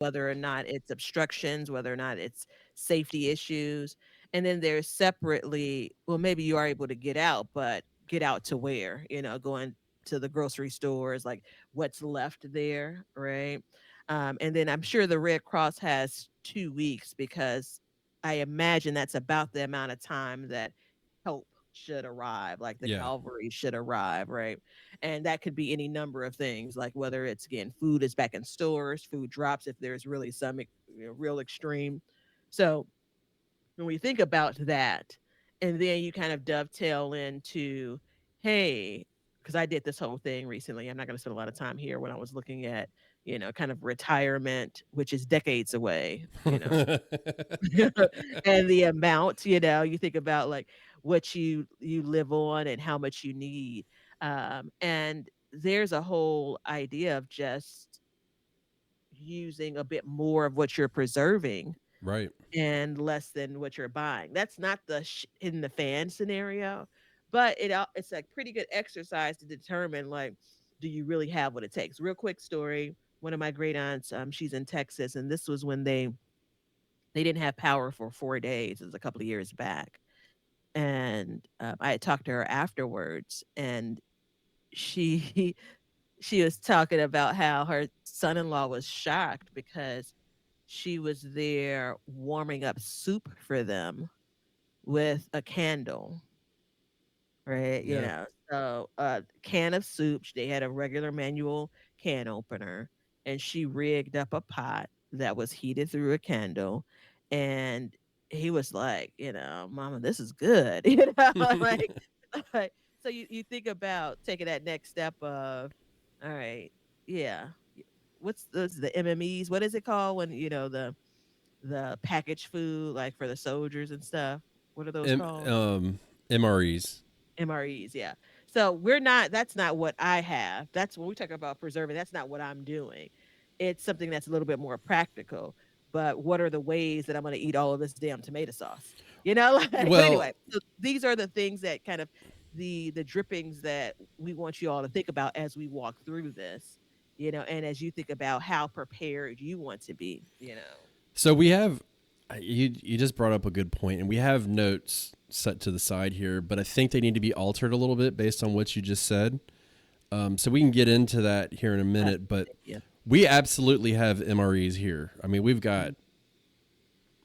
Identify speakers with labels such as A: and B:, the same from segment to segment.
A: whether or not it's obstructions, whether or not it's safety issues. And then there's separately, well, maybe you are able to get out, but get out to where, going to the grocery stores, like what's left there, right? And then I'm sure the Red Cross has 2 weeks because I imagine that's about the amount of time that help should arrive, like the
B: Yeah.
A: cavalry should arrive, right? And that could be any number of things, like whether it's again food is back in stores, food drops if there's really some real extreme. So when we think about that, and then you kind of dovetail into, hey, because I did this whole thing recently. I'm not going to spend a lot of time here when I was looking at, kind of retirement, which is decades away, and the amount, you think about like what you live on and how much you need. And there's a whole idea of just using a bit more of what you're preserving
B: Right.
A: and less than what you're buying. That's not the in the fan scenario, but it's a pretty good exercise to determine, like, do you really have what it takes? Real quick story. One of my great aunts, she's in Texas, and this was when they didn't have power for 4 days. It was a couple of years back, and I had talked to her afterwards, and she she was talking about how her son-in-law was shocked because she was there warming up soup for them with a candle, right?
B: Yeah.
A: So a can of soup, they had a regular manual can opener, and she rigged up a pot that was heated through a candle. And he was like, Mama, this is good. Like, like so you think about taking that next step of, all right, yeah. What's those the MMEs? What is it called when the packaged food like for the soldiers and stuff? What are those
B: M-
A: called?
B: um, MREs.
A: MREs, yeah. So we're not that's not what I have. That's when we talk about preserving, that's not what I'm doing. It's something that's a little bit more practical. But what are the ways that I'm going to eat all of this damn tomato sauce? But
B: Well,
A: anyway, so these are the things that kind of the drippings that we want you all to think about as we walk through this, and as you think about how prepared you want to be.
B: so we have you just brought up a good point, and we have notes set to the side here, but I think they need to be altered a little bit based on what you just said. So we can get into that here in a minute, but
A: Yeah.
B: we absolutely have MREs here. I mean, we've got
A: Mhm.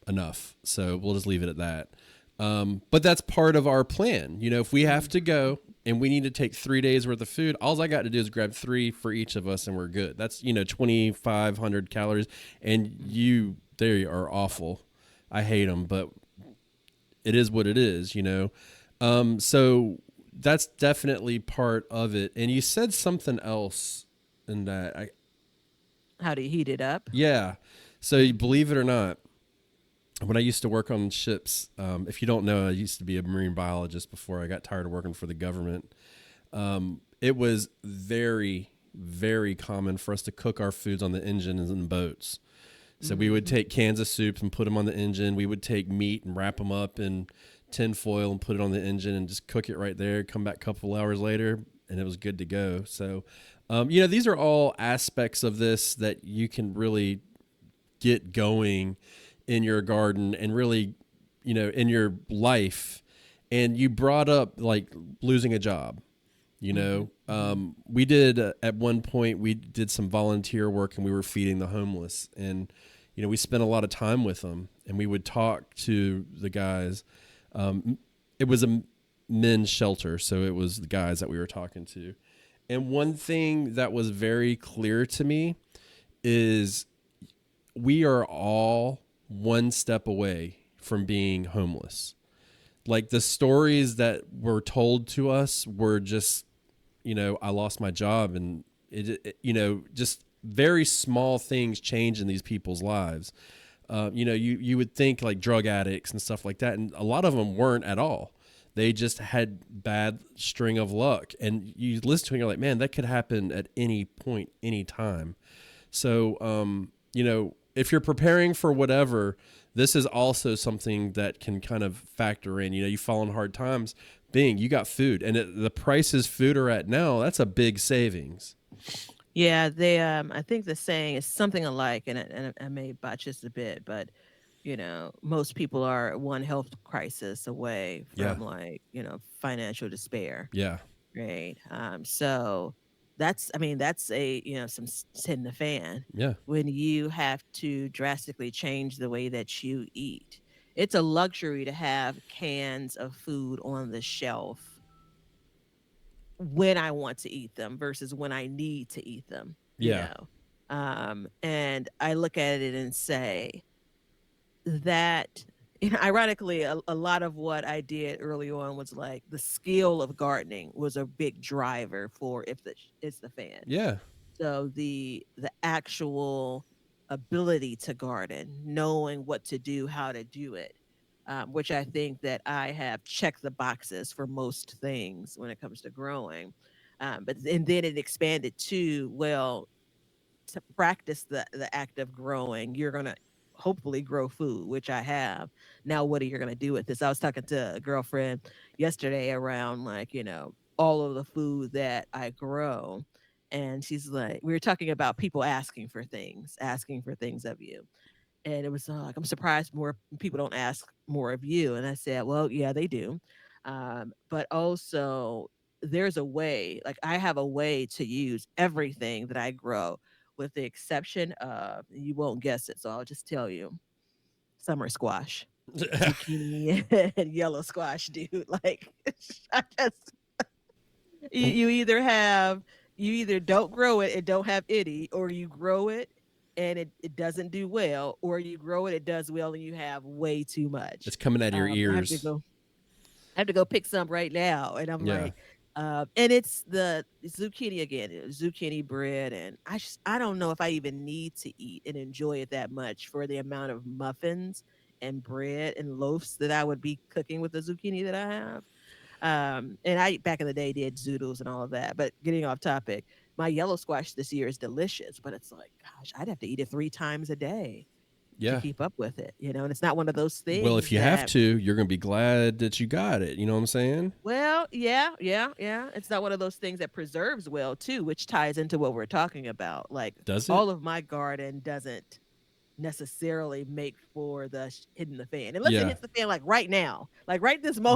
B: enough, so we'll just leave it at that. But that's part of our plan. If we have
A: Mhm.
B: to go and we need to take 3 days worth of food, all I got to do is grab 3 for each of us, and we're good. That's 2,500 calories, and they are awful. I hate them, but it is what it is. So that's definitely part of it. And you said something else in that.
A: How do you heat it up?
B: Yeah. So you believe it or not, when I used to work on ships, if you don't know, I used to be a marine biologist before I got tired of working for the government. It was very, very common for us to cook our foods on the engines in boats. So we would
A: Mhm.
B: take cans of soups and put them on the engine. We would take meat and wrap them up in tin foil and put it on the engine and just cook it right there. Come back a couple hours later, and it was good to go. So, these are all aspects of this that you can really get going in your garden and really, in your life. And you brought up like losing a job.
A: Mhm. Mhm.
B: We did at one point we did some volunteer work and we were feeding the homeless, and we spent a lot of time with them, and we would talk to the guys. It was a men's shelter, so it was the guys that we were talking to. And one thing that was very clear to me is we are all one step away from being homeless. Like the stories that were told to us were just, I lost my job, and just very small things change in these people's lives. You would think like drug addicts and stuff like that, and a lot of them weren't at all. They just had bad string of luck, and you listen to it and you're like, man, that could happen at any point, any time. So, if you're preparing for whatever, this is also something that can kind of factor in. You fall in hard times, you got food, and the prices food are at now, that's a big savings.
A: Yeah, they I think the saying is something alike, and I may botch this a bit, but most people are one health crisis away
B: Yeah.
A: from like, financial despair,
B: Yeah.
A: right? So that's I mean, that's a, some in the fan
B: Yeah.
A: when you have to drastically change the way that you eat. It's a luxury to have cans of food on the shelf when I want to eat them versus when I need to eat them,
B: Yeah.
A: And I look at it and say that, ironically, a lot of what I did early on was like the skill of gardening was a big driver for if it's the fan.
B: Yeah.
A: So the actual ability to garden, knowing what to do, how to do it, which I think that I have checked the boxes for most things when it comes to growing. But and then it expanded to, well, to practice the act of growing, you're gonna hopefully grow food, which I have. Now, what are you gonna do with this? I was talking to a girlfriend yesterday around like, all of the food that I grow. And she's like, we were talking about people asking for things of you. And it was like, I'm surprised more people don't ask more of you. And I said, well, yeah, they do. But also, there's a way, like, I have a way to use everything that I grow, with the exception of, you won't guess it. So I'll just tell you, summer squash, zucchini, and yellow squash, dude. Like, I just, you either have you either don't grow it and don't have any, or you grow it and it doesn't do well, or you grow it, it does well, and you have way too much.
B: It's coming out of your
A: I have to
B: ears.
A: go I have to go pick some right now, and I'm
B: Yeah.
A: like, and it's the zucchini again, zucchini bread, and I don't know if I even need to eat and enjoy it that much for the amount of muffins and bread and loaves that I would be cooking with the zucchini that I have. And I back in the day did zoodles and all of that. But getting off topic, my yellow squash this year is delicious, but it's like, gosh, I'd have to eat it 3 times a day to
B: Yeah.
A: keep up with it, and it's not one of those
B: Well, if
A: things
B: you have
A: that,
B: to, you're going to be glad that you got it. You know what I'm saying?
A: well, yeah, yeah, yeah. It's not one of those things that preserves well too, which ties into what we're talking about. Like,
B: Does it?
A: all of my garden doesn't necessarily make for the hitting the fan, unless it
B: Yeah.
A: hits the fan like right now, like right this moment.